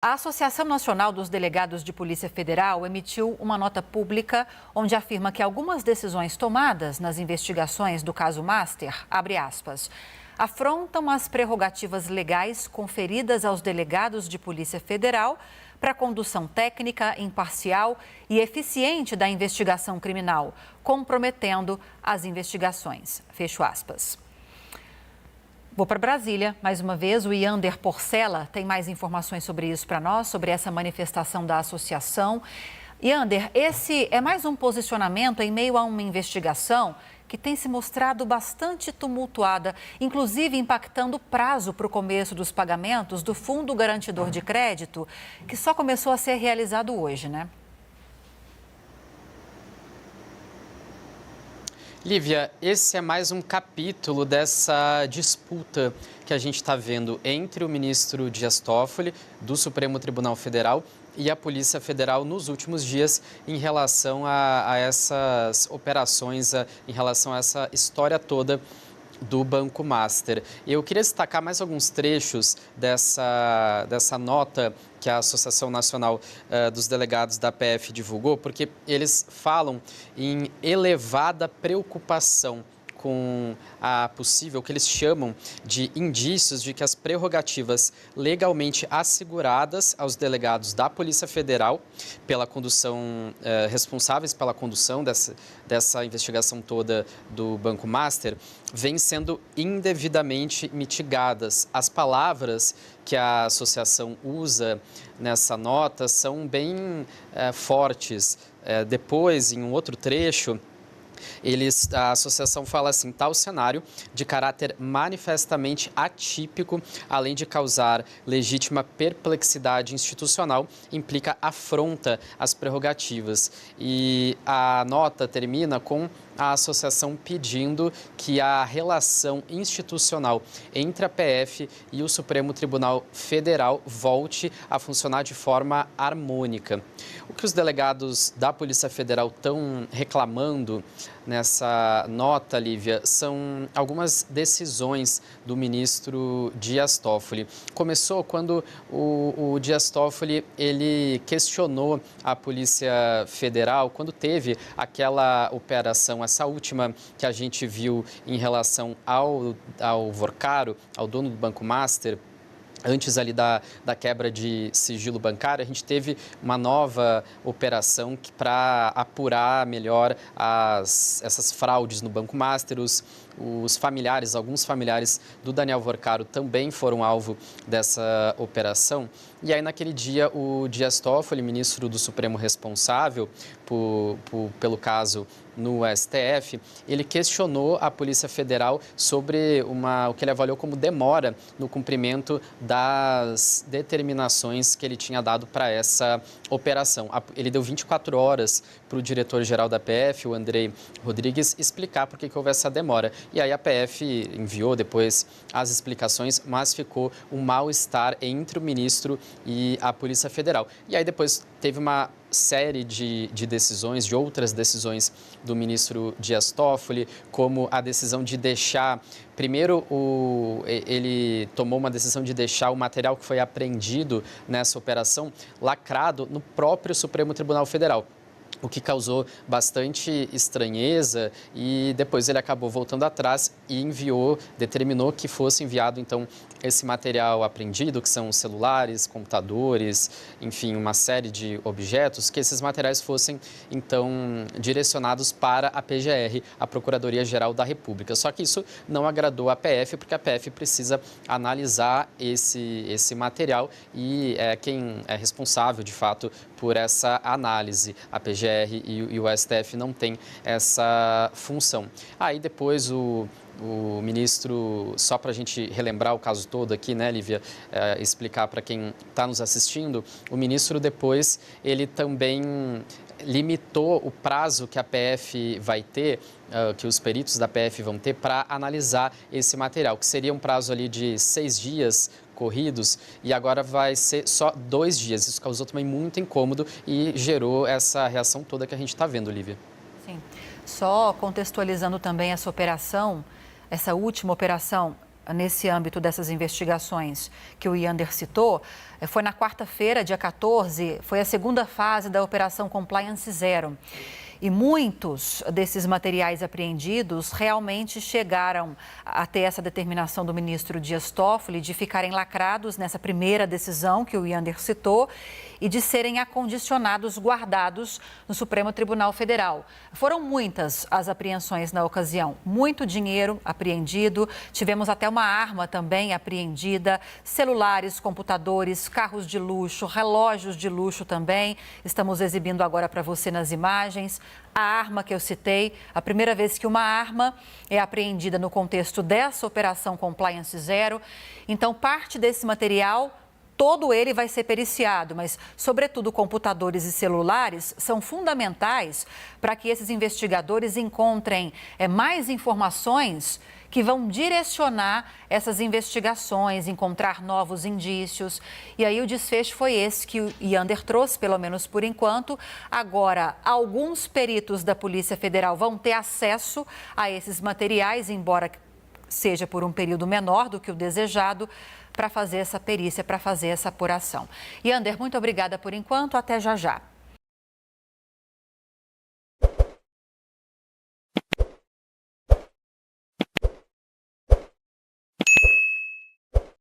A Associação Nacional dos Delegados de Polícia Federal emitiu uma nota pública onde afirma que algumas decisões tomadas nas investigações do caso Master, abre aspas, afrontam as prerrogativas legais conferidas aos delegados de Polícia Federal para a condução técnica, imparcial e eficiente da investigação criminal, comprometendo as investigações. Fecho aspas. Vou para Brasília, mais uma vez, o Yander Porcela tem mais informações sobre isso para nós, sobre essa manifestação da associação. Yander, esse é mais um posicionamento em meio a uma investigação que tem se mostrado bastante tumultuada, inclusive impactando o prazo para o começo dos pagamentos do Fundo Garantidor de Crédito, que só começou a ser realizado hoje, né? Lívia, esse é mais um capítulo dessa disputa que a gente está vendo entre o ministro Dias Toffoli, do Supremo Tribunal Federal, e a Polícia Federal nos últimos dias em relação a essas operações, em relação a essa história toda do Banco Master. Eu queria destacar mais alguns trechos dessa nota que a Associação Nacional dos Delegados da PF divulgou, porque eles falam em elevada preocupação com a possível, que eles chamam de indícios de que as prerrogativas legalmente asseguradas aos delegados da Polícia Federal pela condução, responsáveis pela condução dessa investigação toda do Banco Master, vêm sendo indevidamente mitigadas. As palavras que a associação usa nessa nota são bem fortes. Depois, em um outro trecho, a associação fala assim: tal cenário de caráter manifestamente atípico, além de causar legítima perplexidade institucional, implica afronta às prerrogativas. E a nota termina com a associação pedindo que a relação institucional entre a PF e o Supremo Tribunal Federal volte a funcionar de forma harmônica. O que os delegados da Polícia Federal estão reclamando nessa nota, Lívia, são algumas decisões do ministro Dias Toffoli. Começou quando o Dias Toffoli ele questionou a Polícia Federal quando teve aquela operação, essa última que a gente viu em relação ao Vorcaro, ao dono do Banco Master. Antes ali da quebra de sigilo bancário, a gente teve uma nova operação para apurar melhor essas fraudes no Banco Master. Os familiares, alguns familiares do Daniel Vorcaro também foram alvo dessa operação. E aí, naquele dia, o Dias Toffoli, ministro do Supremo responsável pelo caso no STF, ele questionou a Polícia Federal sobre o que ele avaliou como demora no cumprimento das determinações que ele tinha dado para essa operação. Ele deu 24 horas para o diretor-geral da PF, o Andrei Rodrigues, explicar por que houve essa demora. E aí a PF enviou depois as explicações, mas ficou um mal-estar entre o ministro e a Polícia Federal. E aí depois teve uma série de decisões, de outras decisões do ministro Dias Toffoli, como a decisão de deixar, primeiro ele tomou uma decisão de deixar o material que foi apreendido nessa operação lacrado no próprio Supremo Tribunal Federal, o que causou bastante estranheza, e depois ele acabou voltando atrás e determinou que fosse enviado, então, esse material apreendido, que são celulares, computadores, enfim, uma série de objetos, que esses materiais fossem, então, direcionados para a PGR, a Procuradoria-Geral da República. Só que isso não agradou a PF, porque a PF precisa analisar esse material e quem é responsável, de fato, por essa análise. A PGR e o STF não tem essa função. Aí depois o ministro, só para a gente relembrar o caso todo aqui, né, Lívia, explicar para quem está nos assistindo, o ministro depois, ele também limitou o prazo que a PF vai ter, que os peritos da PF vão ter para analisar esse material, que seria um prazo ali de 6 dias corridos, e agora vai ser só 2 dias. Isso causou também muito incômodo e gerou essa reação toda que a gente está vendo, Lívia. Sim. Só contextualizando também essa operação, essa última operação, nesse âmbito dessas investigações que o Yander citou foi na quarta-feira, dia 14, foi a segunda fase da Operação Compliance Zero. E muitos desses materiais apreendidos realmente chegaram a ter essa determinação do ministro Dias Toffoli de ficarem lacrados nessa primeira decisão que o Yander citou e de serem acondicionados, guardados no Supremo Tribunal Federal. Foram muitas as apreensões na ocasião, muito dinheiro apreendido, tivemos até uma arma também apreendida, celulares, computadores, carros de luxo, relógios de luxo também. Estamos exibindo agora para você nas imagens. A arma que eu citei, a primeira vez que uma arma é apreendida no contexto dessa Operação Compliance Zero. Então, parte desse material, todo ele vai ser periciado, mas, sobretudo, computadores e celulares são fundamentais para que esses investigadores encontrem mais informações que vão direcionar essas investigações, encontrar novos indícios. E aí o desfecho foi esse que o Yander trouxe, pelo menos por enquanto. Agora, alguns peritos da Polícia Federal vão ter acesso a esses materiais, embora seja por um período menor do que o desejado, para fazer essa perícia, para fazer essa apuração. Yander, muito obrigada por enquanto. Até já já.